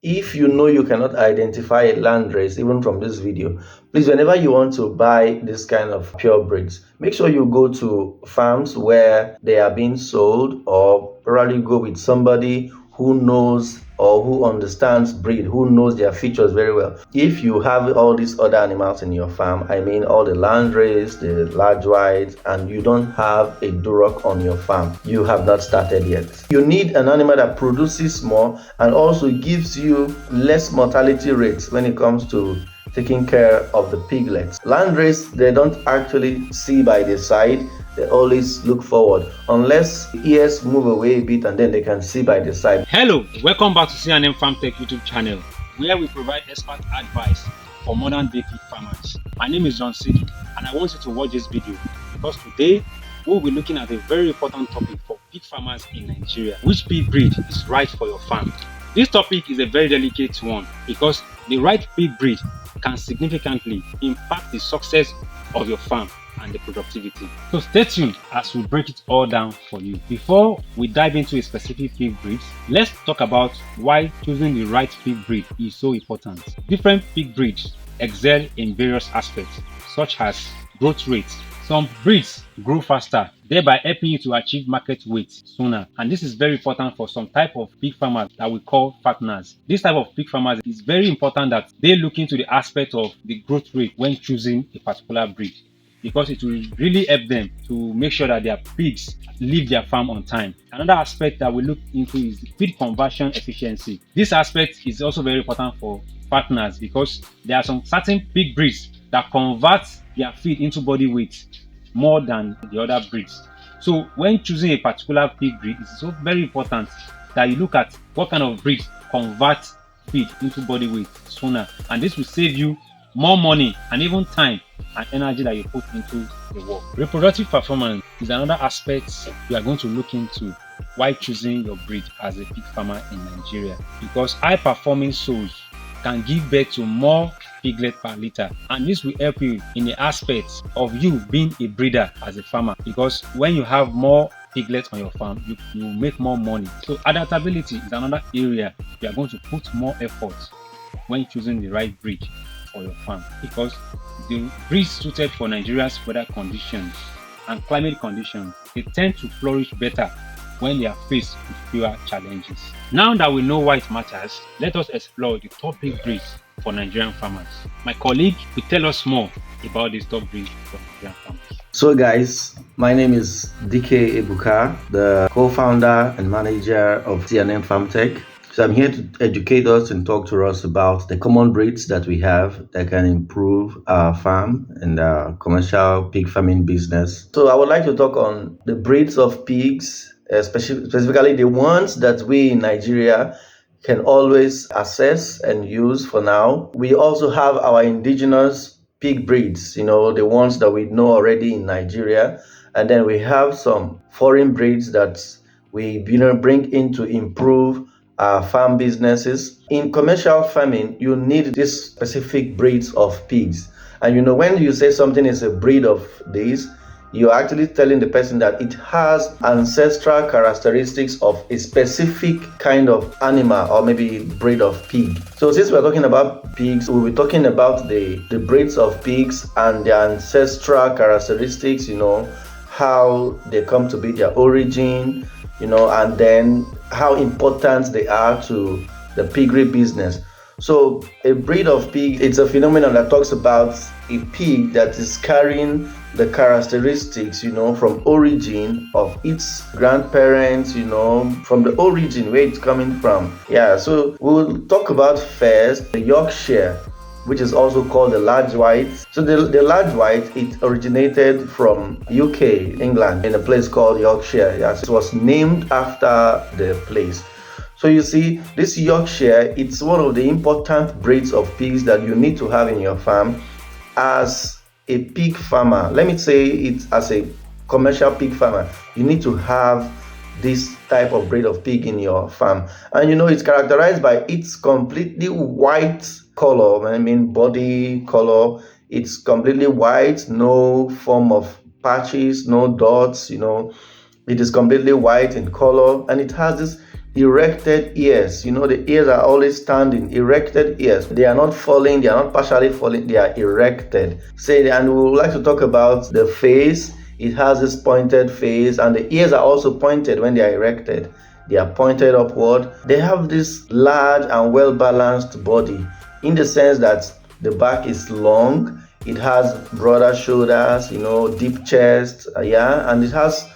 If you know you cannot identify a Landrace even from this video, please, whenever you want to buy this kind of pure breeds, make sure you go to farms where they are being sold, or probably go with somebody who knows or who understands breed, who knows their features very well. If you have all these other animals in your farm, I mean all the Landrace, the large whites, and you don't have a Duroc on your farm, you have not started yet. You need an animal that produces more and also gives you less mortality rates when it comes to taking care of the piglets. Landrace, they don't actually see by the side, they always look forward, unless ears move away a bit and then they can see by the side. Hello, welcome back to C&M Farm Tech YouTube channel, where we provide expert advice for modern day pig farmers. My name is John Sidi, and I want you to watch this video because today we'll be looking at a very important topic for pig farmers in Nigeria. Which pig breed is right for your farm? This topic is a very delicate one because the right pig breed can significantly impact the success of your farm and the productivity. So stay tuned as we break it all down for you. Before we dive into a specific pig breed, let's talk about why choosing the right pig breed is so important. Different pig breeds excel in various aspects, such as growth rates. Some breeds grow faster, thereby helping you to achieve market weight sooner. And this is very important for some type of pig farmers that we call fatteners. This type of pig farmers is very important that they look into the aspect of the growth rate when choosing a particular breed, because it will really help them to make sure that their pigs leave their farm on time. Another aspect that we look into is the feed conversion efficiency. This aspect is also very important for fatteners because there are some certain pig breeds that convert their feed into body weight more than the other breeds. So when choosing a particular pig breed, it's so very important that you look at what kind of breed convert feed into body weight sooner, and this will save you more money and even time and energy that you put into the work. Reproductive performance is another aspect you are going to look into while choosing your breed as a pig farmer in Nigeria, because high performing sows can give birth to more piglet per litter, and this will help you in the aspect of you being a breeder as a farmer, because when you have more piglets on your farm, you make more money. So adaptability is another area you are going to put more effort when choosing the right breed for your farm, because the breeds suited for Nigeria's weather conditions and climate conditions, they tend to flourish better when they are faced with fewer challenges. Now that we know why it matters, let us explore the top pig breeds for Nigerian farmers. My colleague will tell us more about this top breed for Nigerian farmers. So guys, my name is DK Ebuka, the co-founder and manager of C&M Farm Tech. So I'm here to educate us and talk to us about the common breeds that we have that can improve our farm and our commercial pig farming business. So I would like to talk on the breeds of pigs, specifically the ones that we in Nigeria can always access and use for now. We also have our indigenous pig breeds, the ones that we know already in Nigeria. And then we have some foreign breeds that we bring in to improve our farm businesses. In commercial farming, you need these specific breeds of pigs. And when you say something is a breed of this, you're actually telling the person that it has ancestral characteristics of a specific kind of animal or maybe breed of pig. So since we're talking about pigs, we'll be talking about the breeds of pigs and their ancestral characteristics, how they come to be, their origin, and then how important they are to the piggery business. So a breed of pig, it's a phenomenon that talks about a pig that is carrying the characteristics, from origin of its grandparents, from the origin where it's coming from. Yeah, so we'll talk about first the Yorkshire, which is also called the large white. So the large white, it originated from UK, England, in a place called Yorkshire. Yes, it was named after the place. So you see, this Yorkshire, it's one of the important breeds of pigs that you need to have in your farm as a pig farmer. Let me say it as a commercial pig farmer. You need to have this type of breed of pig in your farm. And it's characterized by its completely white color, body color. It's completely white, no form of patches, no dots, it is completely white in color, and it has this erected ears. The ears are always standing, erected ears. They are not falling, they are not partially falling, they are erected. And we would like to talk about the face. It has this pointed face, and the ears are also pointed when they are erected. They are pointed upward. They have this large and well-balanced body, in the sense that the back is long, it has broader shoulders, deep chest, and it has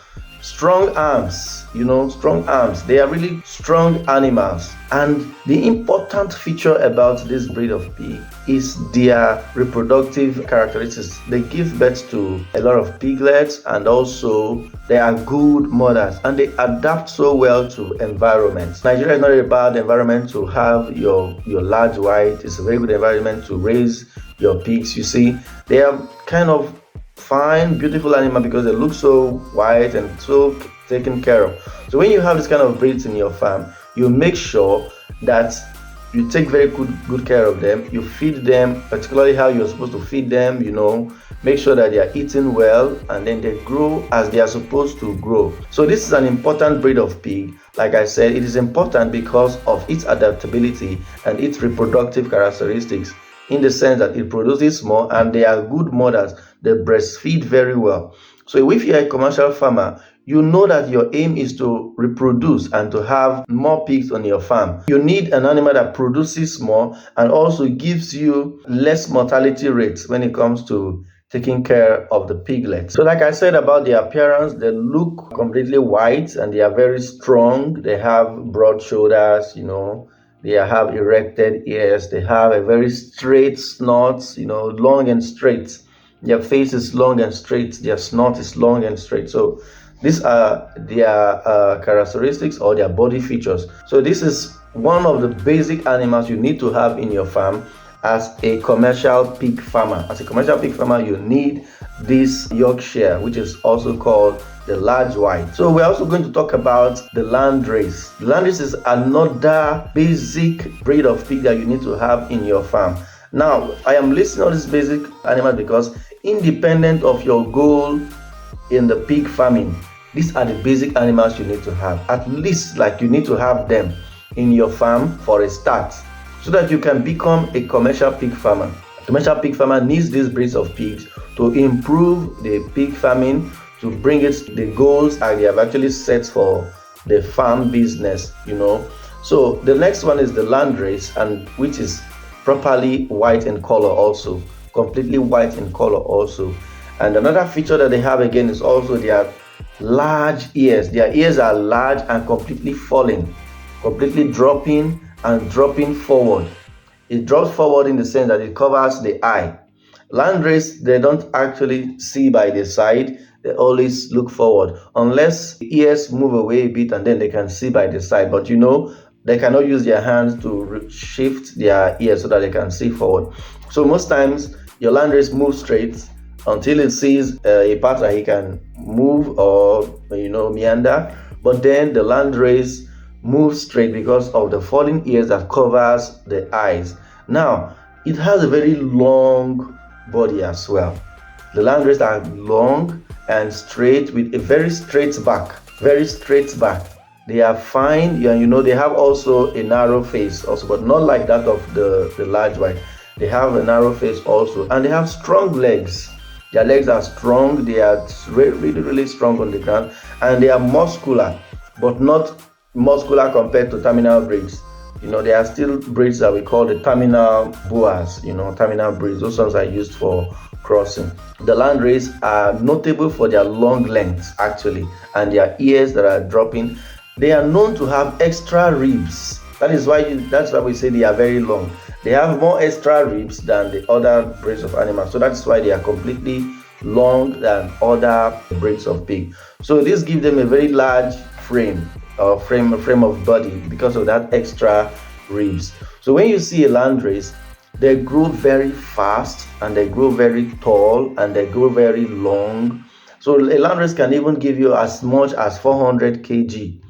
strong arms, strong arms. They are really strong animals. And the important feature about this breed of pig is their reproductive characteristics. They give birth to a lot of piglets, and also they are good mothers, and they adapt so well to environments. Nigeria is not a bad environment to have your large white. It's a very good environment to raise your pigs. You see, they are kind of fine, beautiful animal because they look so white and so taken care of. So when you have this kind of breeds in your farm, you make sure that you take very good care of them. You feed them, particularly how you're supposed to feed them. Make sure that they are eating well, and then they grow as they are supposed to grow. So this is an important breed of pig. Like I said, it is important because of its adaptability and its reproductive characteristics, in the sense that it produces more and they are good mothers. They breastfeed very well. So if you're a commercial farmer, you know that your aim is to reproduce and to have more pigs on your farm. You need an animal that produces more and also gives you less mortality rates when it comes to taking care of the piglets. So like I said about their appearance, they look completely white and they are very strong. They have broad shoulders, they have erected ears. They have a very straight snout, long and straight. Their face is long and straight. Their snout is long and straight. So these are their characteristics or their body features. So this is one of the basic animals you need to have in your farm as a commercial pig farmer. As a commercial pig farmer, you need this Yorkshire, which is also called the large white. So we're also going to talk about the Landrace. The Landrace is another basic breed of pig that you need to have in your farm. Now, I am listing all these basic animals because independent of your goal in the pig farming, these are the basic animals you need to have. At least you need to have them in your farm for a start, so that you can become a commercial pig farmer. A commercial pig farmer needs these breeds of pigs to improve the pig farming, to bring it the goals that they have actually set for the farm business. So the next one is the Landrace, and which is properly white in color also, completely white in color also. And another feature that they have again is also their large ears. Their ears are large and completely falling, completely dropping and dropping forward. It drops forward in the sense that it covers the eye. Landrace, they don't actually see by the side. They always look forward, unless the ears move away a bit and then they can see by the side. But they cannot use their hands to shift their ears so that they can see forward. So most times your Landrace moves straight until it sees a part that he can move or meander. But then the Landrace moves straight because of the falling ears that covers the eyes. Now, it has a very long body as well. The Landrace are long and straight with a very straight back. They are fine, they have also a narrow face also, but not like that of the large white. They have a narrow face also, and they have strong legs. Their legs are strong. They are really, really strong on the ground, and they are muscular, but not muscular compared to terminal breeds. There are still breeds that we call the terminal boas, terminal breeds. Those ones are used for crossing. The Landrace are notable for their long length, actually, and their ears that are dropping. They are known to have extra ribs. That's why we say they are very long. They have more extra ribs than the other breeds of animals. So that's why they are completely long than other breeds of pig. So this gives them a very large frame of body because of that extra ribs. So when you see a Landrace, they grow very fast and they grow very tall and they grow very long. So a Landrace can even give you as much as 400 kg,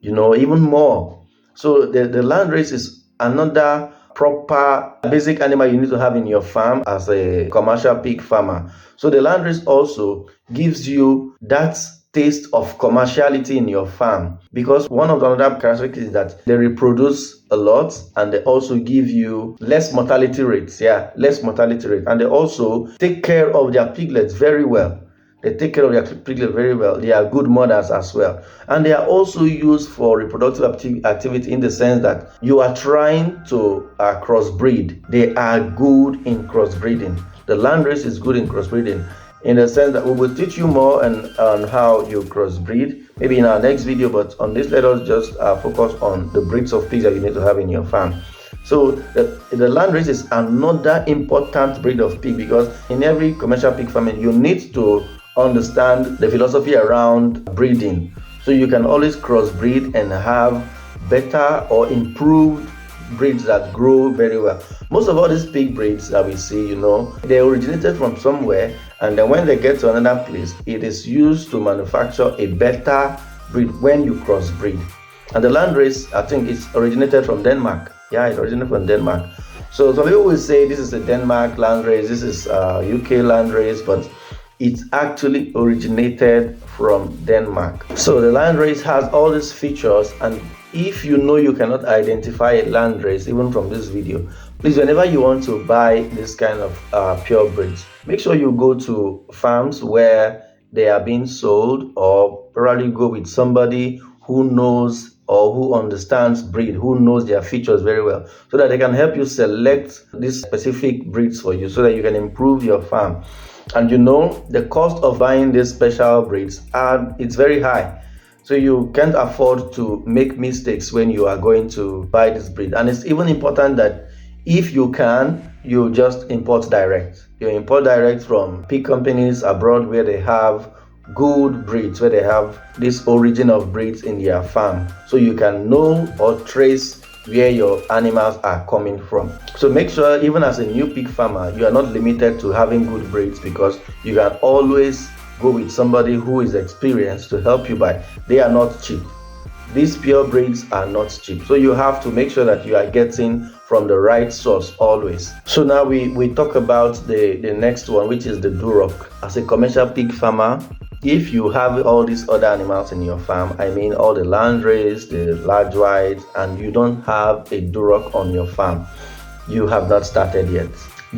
even more. So the Landrace is another proper basic animal you need to have in your farm as a commercial pig farmer. So the Landrace also gives you that taste of commerciality in your farm, because one of the other characteristics is that they reproduce a lot and they also give you less mortality rates. Less mortality rate. And they also take care of their piglets very well. They take care of their piglets very well. They are good mothers as well. And they are also used for reproductive activity, in the sense that you are trying to crossbreed. They are good in crossbreeding. The Landrace is good in crossbreeding, in the sense that we will teach you more on how you crossbreed maybe in our next video, but on this, let us just focus on the breeds of pigs that you need to have in your farm. So the Landrace is another important breed of pig, because in every commercial pig farming you need to understand the philosophy around breeding, so you can always crossbreed and have better or improved breeds that grow very well. Most of all these pig breeds that we see, they originated from somewhere, and then when they get to another place, it is used to manufacture a better breed when you crossbreed. And the Landrace, I think, it's originated from Denmark. It originated from Denmark. So some people will say this is a Denmark Landrace, this is UK Landrace, but it actually originated from Denmark. So the Landrace has all these features, and if you cannot identify a Landrace even from this video, please, whenever you want to buy this kind of pure breeds, make sure you go to farms where they are being sold, or probably go with somebody who knows or who understands breed, who knows their features very well, so that they can help you select these specific breeds for you, so that you can improve your farm. And the cost of buying these special breeds, it's very high. So you can't afford to make mistakes when you are going to buy this breed. And it's even important that if you can, you just import direct. You import direct from pig companies abroad, where they have good breeds, where they have this origin of breeds in their farm, so you can know or trace where your animals are coming from. So make sure, even as a new pig farmer, you are not limited to having good breeds, because you can always go with somebody who is experienced to help you buy. They are not cheap. These pure breeds are not cheap. So you have to make sure that you are getting from the right source always. So now we talk about the next one, which is the Duroc. As a commercial pig farmer, if you have all these other animals in your farm, I mean all the Landrace, the large whites, and you don't have a Duroc on your farm, you have not started yet.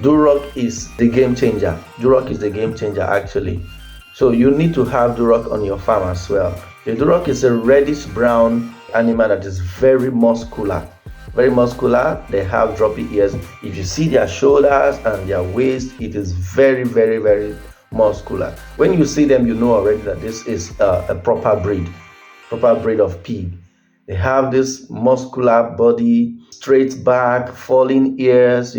Duroc is the game changer. Duroc is the game changer, actually. So you need to have Duroc on your farm as well. The Duroc is a reddish brown animal that is very muscular. Very muscular. They have droppy ears. If you see their shoulders and their waist, it is very, very, very muscular. When you see them, you know already that this is a proper breed of pig. They have this muscular body, straight back, falling ears,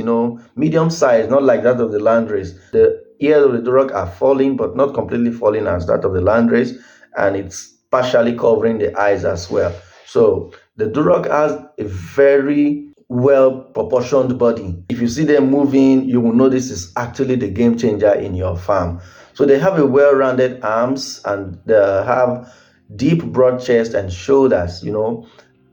medium size, not like that of the Landrace. The ears of the Duroc are falling, but not completely falling as that of the Landrace, and it's partially covering the eyes as well. So the Duroc has a very well proportioned body. If you see them moving, you will know this is actually the game changer in your farm. So they have a well-rounded arms, and they have deep broad chest and shoulders,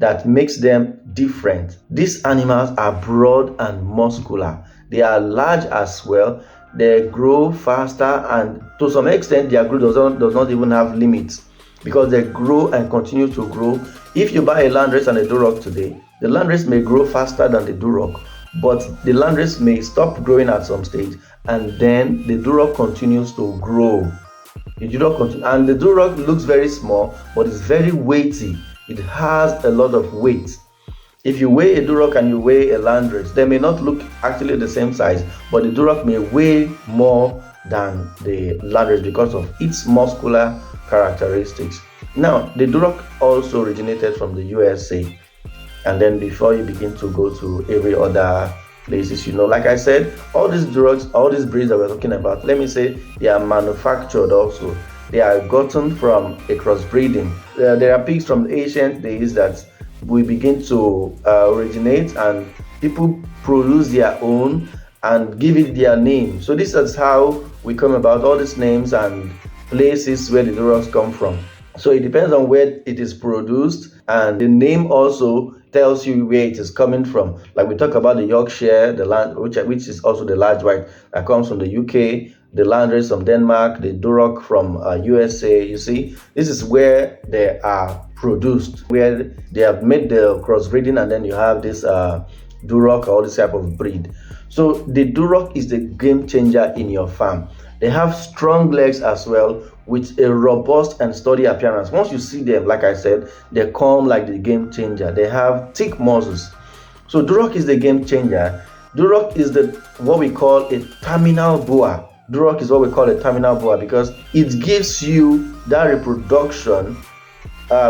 that makes them different. These animals are broad and muscular. They are large as well. They grow faster, and to some extent their growth does not even have limits, because they grow and continue to grow. If you buy a Landrace and a Duroc today, the Landrace may grow faster than the Duroc, but the Landrace may stop growing at some stage, and then the Duroc continues to grow. And the Duroc looks very small, but it's very weighty. It has a lot of weight. If you weigh a Duroc and you weigh a Landrace, they may not look actually the same size, but the Duroc may weigh more than the Landrace because of its muscular characteristics. Now, the Duroc also originated from the USA. And then before you begin to go to every other places, like I said, all these Durocs, all these breeds that we're talking about, let me say, they are manufactured also. They are gotten from a crossbreeding. There are pigs from the ancient days that we begin to originate, and people produce their own and give it their name. So this is how we come about all these names and places where the Durocs come from. So it depends on where it is produced, and the name also tells you where it is coming from. Like we talk about the Yorkshire, the land, which is also the large white that comes from the UK, the Landrace from Denmark, the Duroc from USA. You see, this is where they are produced, where they have made the crossbreeding, and then you have this Duroc or this type of breed. So the Duroc is the game changer in your farm. They have strong legs as well, with a robust and sturdy appearance. Once you see them, like I said, they come like the game changer. They have thick muscles. So Duroc is the game changer. Duroc is what we call a terminal boa. Duroc is what we call a terminal boa because it gives you that reproduction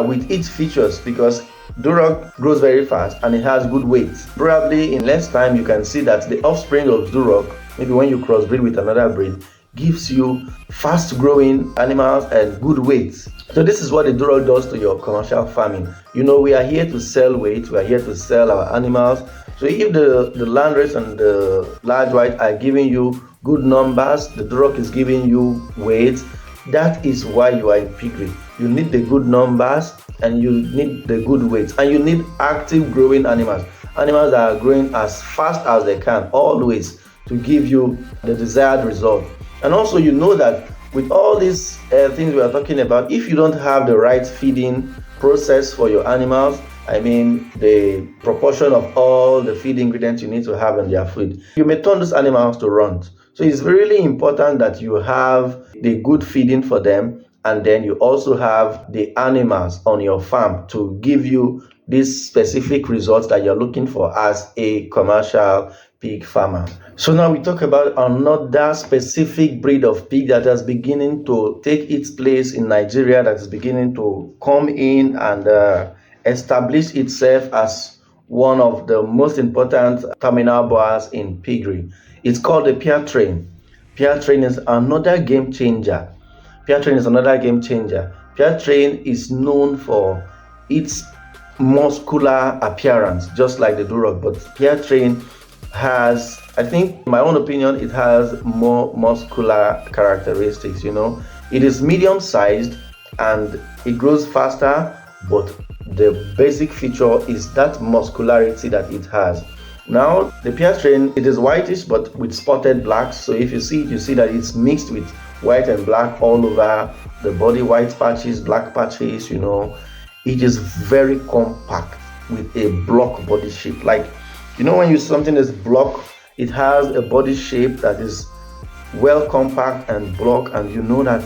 with its features, because Duroc grows very fast and it has good weight. Probably in less time you can see that the offspring of Duroc, maybe when you crossbreed with another breed, gives you fast growing animals and good weight. So this is what the Duroc does to your commercial farming. We are here to sell weight, we are here to sell our animals. So if the Landrace and the large white are giving you good numbers, the Duroc is giving you weight, that is why you are in piggery. You need the good numbers and you need the good weight, and you need active growing animals that are growing as fast as they can, always, to give you the desired result. And also that with all these things we are talking about, if you don't have the right feeding process for your animals, I mean the proportion of all the feed ingredients you need to have in their food, you may turn those animals to runt. So it's really important that you have the good feeding for them, and then you also have the animals on your farm to give you these specific results that you're looking for as a commercial pig farmer. So now we talk about another specific breed of pig that is beginning to take its place in Nigeria, that is beginning to come in and establish itself as one of the most important terminal boas in piggery. It's called the Pietrain. Pietrain is another game changer. Pietrain is known for its muscular appearance, just like the Duroc, but Pietrain has, I think, in my own opinion, it has more muscular characteristics. It is medium sized and it grows faster, but the basic feature is that muscularity that it has. Now the Pietrain, it is whitish but with spotted black. So if you see it, you see that it's mixed with white and black all over the body, white patches, black patches. It is very compact with a block body shape. Like, when something is block, it has a body shape that is well compact and block, and that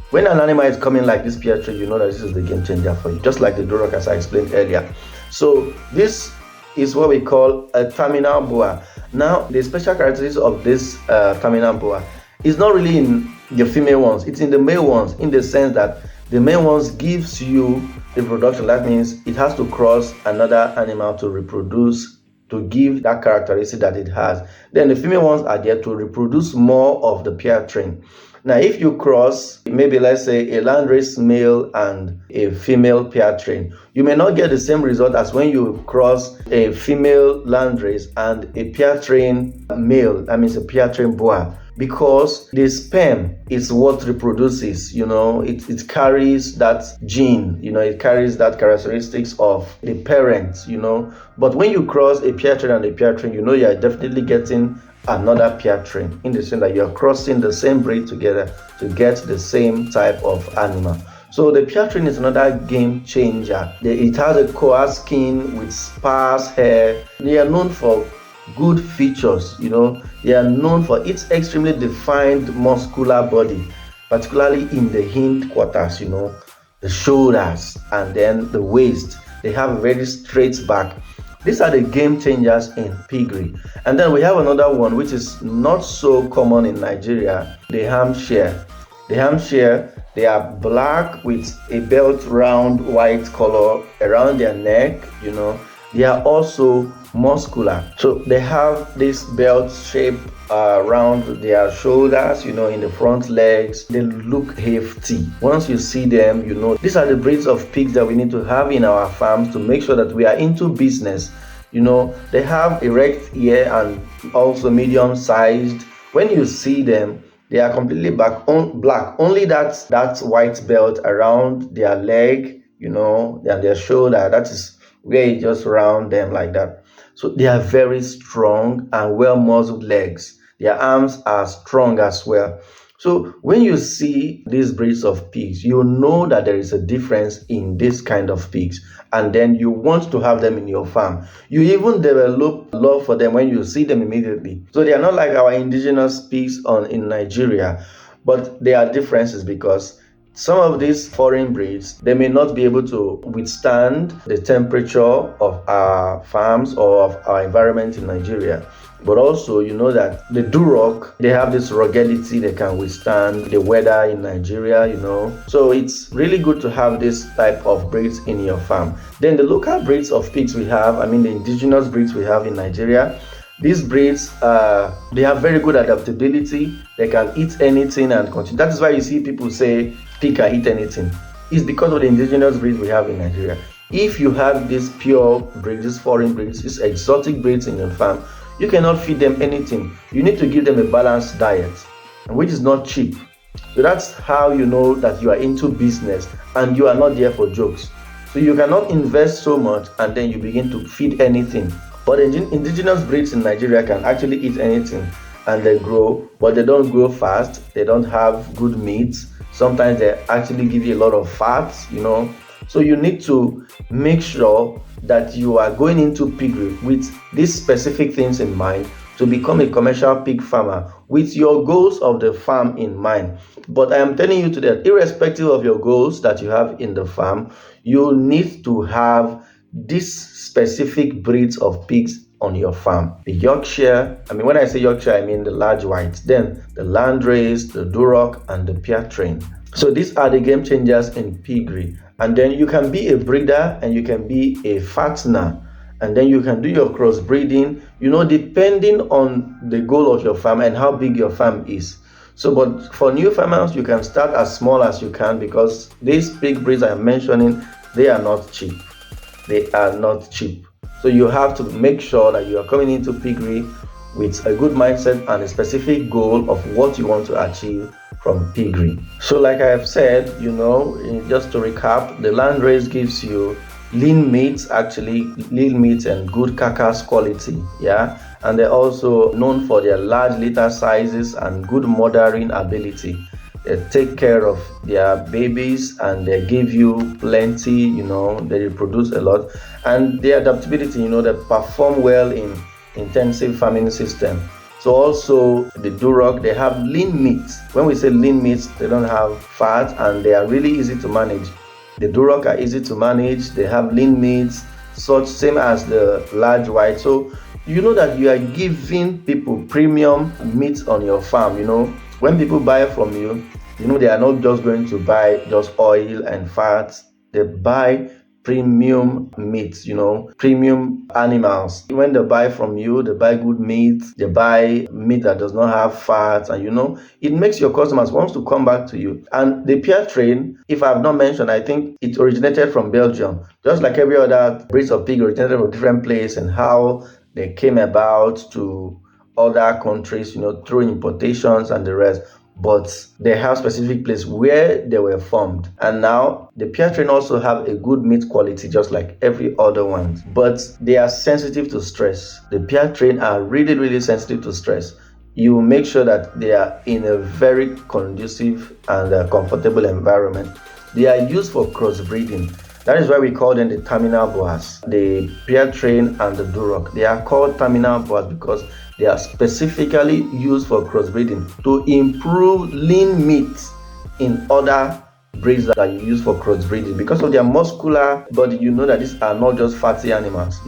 when an animal is coming like this Pietrain, that this is the game changer for you, just like the Duroc, as I explained earlier. So this is what we call a terminal boa. Now, the special characteristics of this terminal boa is not really in the female ones, it's in the male ones, in the sense that the male ones gives you reproduction. That means it has to cross another animal to reproduce, to give that characteristic that it has. Then the female ones are there to reproduce more of the Pietrain. Now, if you cross, maybe let's say a Landrace male and a female Pietrain, you may not get the same result as when you cross a female Landrace and a Pietrain male, that means a Pietrain boa, because the sperm is what reproduces. It carries that gene, it carries that characteristics of the parent. But when you cross a Pietrain and a Pietrain, you are definitely getting another Pietrain, in the sense that you're crossing the same breed together to get the same type of animal. So the Pietrain is another game changer. It has a coarse skin with sparse hair. They are known for good features. They are known for its extremely defined muscular body, particularly in the hindquarters, the shoulders, and then the waist. They have a very straight back. These are the game changers in piggery. And then we have another one which is not so common in Nigeria, the Hampshire. The Hampshire, they are black with a belt round white color around their neck. They are also muscular. So they have this belt shape around their shoulders, in the front legs. They look hefty. Once you see them, these are the breeds of pigs that we need to have in our farms to make sure that we are into business. They have erect ear and also medium sized. When you see them, they are completely black. Only that white belt around their leg, and their shoulder, that is where you just round them like that. So they are very strong and well muscled legs. Their arms are strong as well. So when you see these breeds of pigs, you know that there is a difference in this kind of pigs, and then you want to have them in your farm. You even develop love for them when you see them immediately. So they are not like our indigenous pigs in Nigeria, but there are differences because some of these foreign breeds, they may not be able to withstand the temperature of our farms or of our environment in Nigeria. But also, you know that the Duroc, they have this ruggedity, they can withstand the weather in Nigeria, So it's really good to have this type of breeds in your farm. Then the local breeds of pigs we have, the indigenous breeds we have in Nigeria, these breeds, they have very good adaptability. They can eat anything and continue. That is why you see people say pig can eat anything. It's because of the indigenous breeds we have in Nigeria. If you have these pure breeds, these foreign breeds, these exotic breeds in your farm, you cannot feed them anything. You need to give them a balanced diet, which is not cheap. So that's how you know that you are into business and you are not there for jokes. So you cannot invest so much and then you begin to feed anything. But indigenous breeds in Nigeria can actually eat anything and they grow, but they don't grow fast. They don't have good meats. Sometimes they actually give you a lot of fats, So you need to make sure that you are going into piggery with these specific things in mind to become a commercial pig farmer with your goals of the farm in mind. But I am telling you today that irrespective of your goals that you have in the farm, you need to have these specific breeds of pigs on your farm. The Yorkshire, when I say Yorkshire, I mean the large whites, then the Landrace, the Duroc, and the Pietrain. So these are the game changers in piggery. And then you can be a breeder and you can be a fattener. And then you can do your crossbreeding, depending on the goal of your farm and how big your farm is. So, but for new farmers, you can start as small as you can because these pig breeds I'm mentioning, they are not cheap. They are not cheap. So you have to make sure that you are coming into piggery with a good mindset and a specific goal of what you want to achieve from piggery. So like I have said, just to recap, the Landrace gives you lean meats and good carcass quality, and they're also known for their large litter sizes and good mothering ability. They take care of their babies and they give you plenty, they reproduce a lot, and their adaptability, they perform well in intensive farming system. So also the Duroc, they have lean meats. When we say lean meats, they don't have fat and they are really easy to manage. The Duroc are easy to manage. They have lean meats, same as the large white. So you know that you are giving people premium meat on your farm. When people buy from you, they are not just going to buy just oil and fats. They buy premium meat, premium animals. When they buy from you, they buy good meat, they buy meat that does not have fat, and it makes your customers want to come back to you. And the Pietrain, if I have not mentioned, I think it originated from Belgium, just like every other breeds of pig originated from different place and how they came about to other countries, through importations and the rest. But they have specific place where they were formed. And now the Pietrain also have a good meat quality just like every other one. But they are sensitive to stress. The Pietrain are really, really sensitive to stress. You make sure that they are in a very conducive and comfortable environment. They are used for crossbreeding. That is why we call them the terminal boas. The Pietrain and the Duroc, they are called terminal boas because they are specifically used for crossbreeding to improve lean meat in other breeds that you use for crossbreeding. Because of their muscular body, that these are not just fatty animals,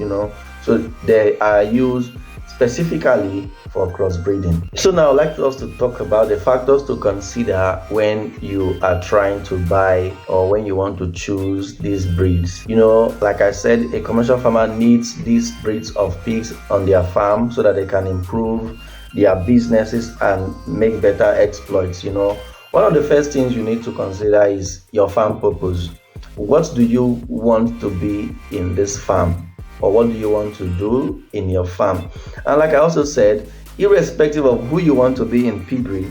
So they are used specifically for crossbreeding. So now I'd like us to talk about the factors to consider when you are trying to buy or when you want to choose these breeds. Like I said, a commercial farmer needs these breeds of pigs on their farm so that they can improve their businesses and make better exploits. One of the first things you need to consider is your farm purpose. What do you want to be in this farm? Or what do you want to do in your farm? And like I also said, irrespective of who you want to be in piggery,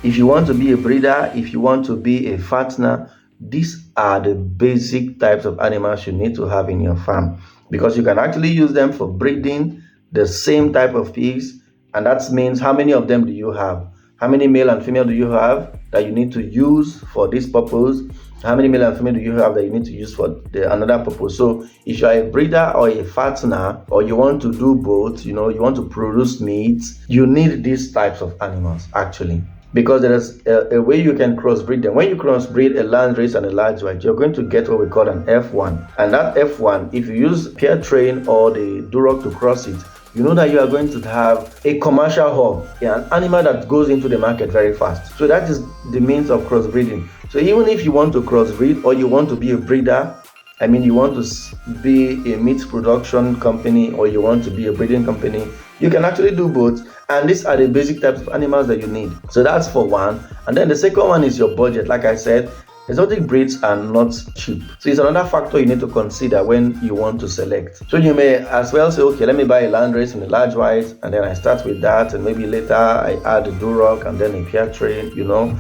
if you want to be a breeder, if you want to be a fattener, these are the basic types of animals you need to have in your farm. because you can actually use them for breeding the same type of pigs. And that means, how many of them do you have? How many male and female do you have that you need to use for this purpose? How many male and female do you have that you need to use for another purpose? So if you are a breeder or a fattener, or you want to do both, you want to produce meat, you need these types of animals actually, because there is a way you can crossbreed them. When you crossbreed a Landrace and a large white, you're going to get what we call an F1. And that F1, if you use Pietrain or the Duroc to cross it, you know that you are going to have a commercial hog, an animal that goes into the market very fast. So that is the means of crossbreeding. So even if you want to crossbreed, or you want to be a breeder, you want to be a meat production company, or you want to be a breeding company, you can actually do both. And these are the basic types of animals that you need. So that's for one. And then the second one is your budget. Like I said, exotic breeds are not cheap. So it's another factor you need to consider when you want to select. So you may as well say, okay, let me buy a Landrace and a large white, and then I start with that, and maybe later I add a Duroc and then a Pietrain,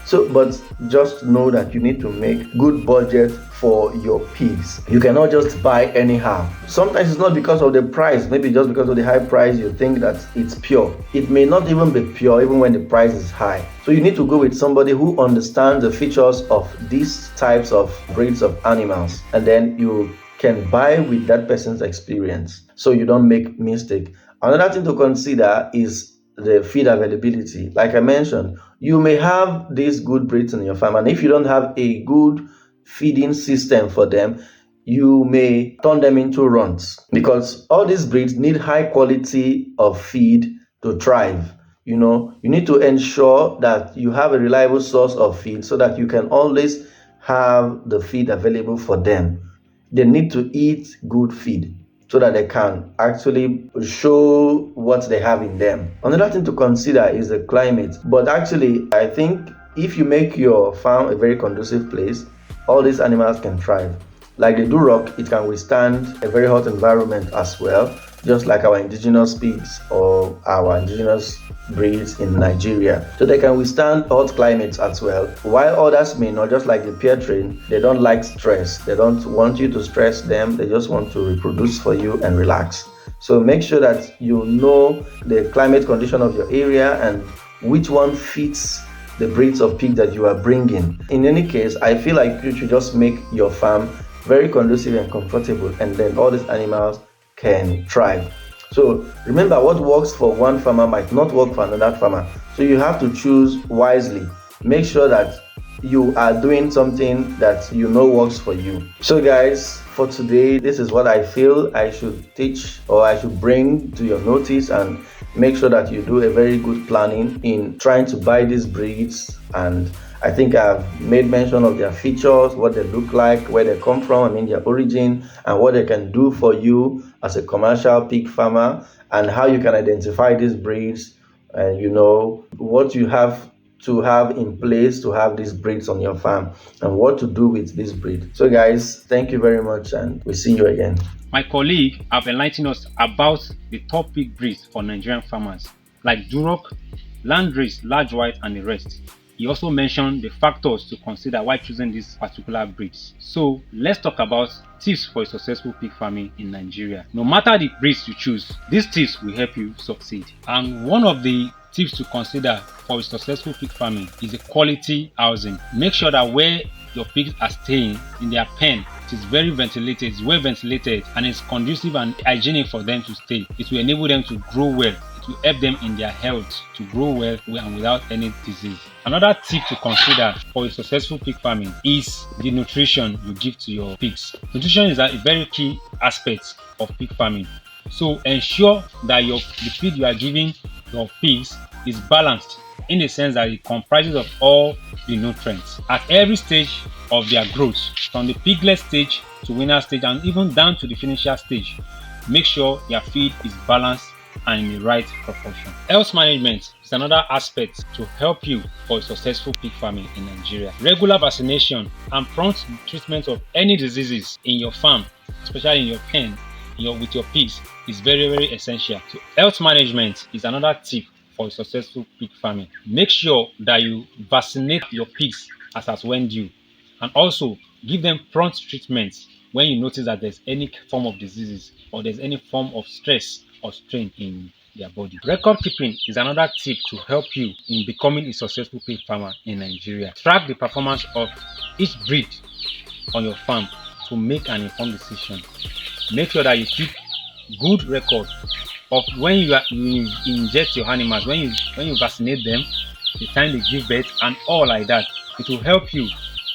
So, but just know that you need to make good budget for your pigs. You cannot just buy anyhow. Sometimes it's not because of the price, maybe just because of the high price you think that it's pure. It may not even be pure even when the price is high. So you need to go with somebody who understands the features of these types of breeds of animals, and then you can buy with that person's experience so you don't make mistake. Another thing to consider is the feed availability. Like I mentioned, you may have these good breeds in your farm, and if you don't have a good feeding system for them, you may turn them into runts, because all these breeds need high quality of feed to thrive. You need to ensure that you have a reliable source of feed so that you can always have the feed available for them. They need to eat good feed so that they can actually show what they have in them. Another thing to consider is the climate. But actually, I think if you make your farm a very conducive place, all these animals can thrive. Like the Duroc, it can withstand a very hot environment as well, just like our indigenous pigs or our indigenous breeds in Nigeria. So they can withstand hot climates as well, while others may not, just like the Pietrain. They don't like stress. They don't want you to stress them. They just want to reproduce for you and relax. So make sure that you know the climate condition of your area and which one fits the breeds of pig that you are bringing. In any case, I feel like you should just make your farm very conducive and comfortable, and then all these animals can thrive. So remember, what works for one farmer might not work for another farmer. So you have to choose wisely. Make sure that you are doing something that you know works for you. So guys, for today, this is what I feel I should teach, or I should bring to your notice, and make sure that you do a very good planning in trying to buy these breeds. And I think I've made mention of their features, what they look like, where they come from, their origin, and what they can do for you as a commercial pig farmer, and how you can identify these breeds, and what you have to have in place to have these breeds on your farm, and what to do with this breed. So guys, thank you very much, and we'll see you again. My colleague have enlightened us about the top pig breeds for Nigerian farmers, like Duroc, Landrace, large white, and the rest. He also mentioned the factors to consider while choosing these particular breeds. So let's talk about tips for a successful pig farming in Nigeria. No matter the breeds you choose, these tips will help you succeed. And one of the tips to consider for a successful pig farming is a quality housing. Make sure that where your pigs are staying in their pen, it is very ventilated, it's well ventilated, and it's conducive and hygienic for them to stay. It will enable them to grow well. To help them in their health to grow well and without any disease. Another tip to consider for a successful pig farming is the nutrition you give to your pigs. Nutrition is a very key aspect of pig farming. So ensure that the feed you are giving your pigs is balanced, in the sense that it comprises of all the nutrients at every stage of their growth, from the piglet stage to winner stage, and even down to the finisher stage. Make sure your feed is balanced and in the right proportion. Health management is another aspect to help you for successful pig farming in Nigeria. Regular vaccination and prompt treatment of any diseases in your farm, especially in your pen, with your pigs, is very, very essential. So health management is another tip for successful pig farming. Make sure that you vaccinate your pigs as when due, and also give them prompt treatment when you notice that there's any form of diseases or there's any form of stress or strain in their body. Record keeping is another tip to help you in becoming a successful pig farmer in Nigeria. Track the performance of each breed on your farm to make an informed decision. Make sure that you keep good record of when you inject your animals, when you vaccinate them, the time they give birth, and all like that. It will help you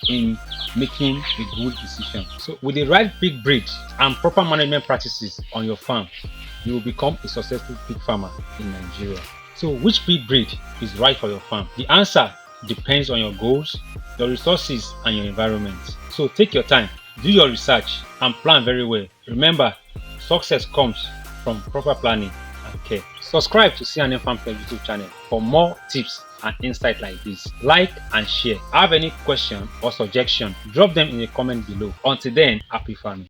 in making a good decision. So with the right pig breed and proper management practices on your farm, you will become a successful pig farmer in Nigeria. So which pig breed is right for your farm? The answer depends on your goals, your resources, and your environment. So take your time, do your research, and plan very well. Remember, success comes from proper planning and care. Subscribe to C&M Farmtech YouTube channel for more tips and insight like this. Like and share. Have any question or suggestion, drop them in the comment below. Until then, happy farming.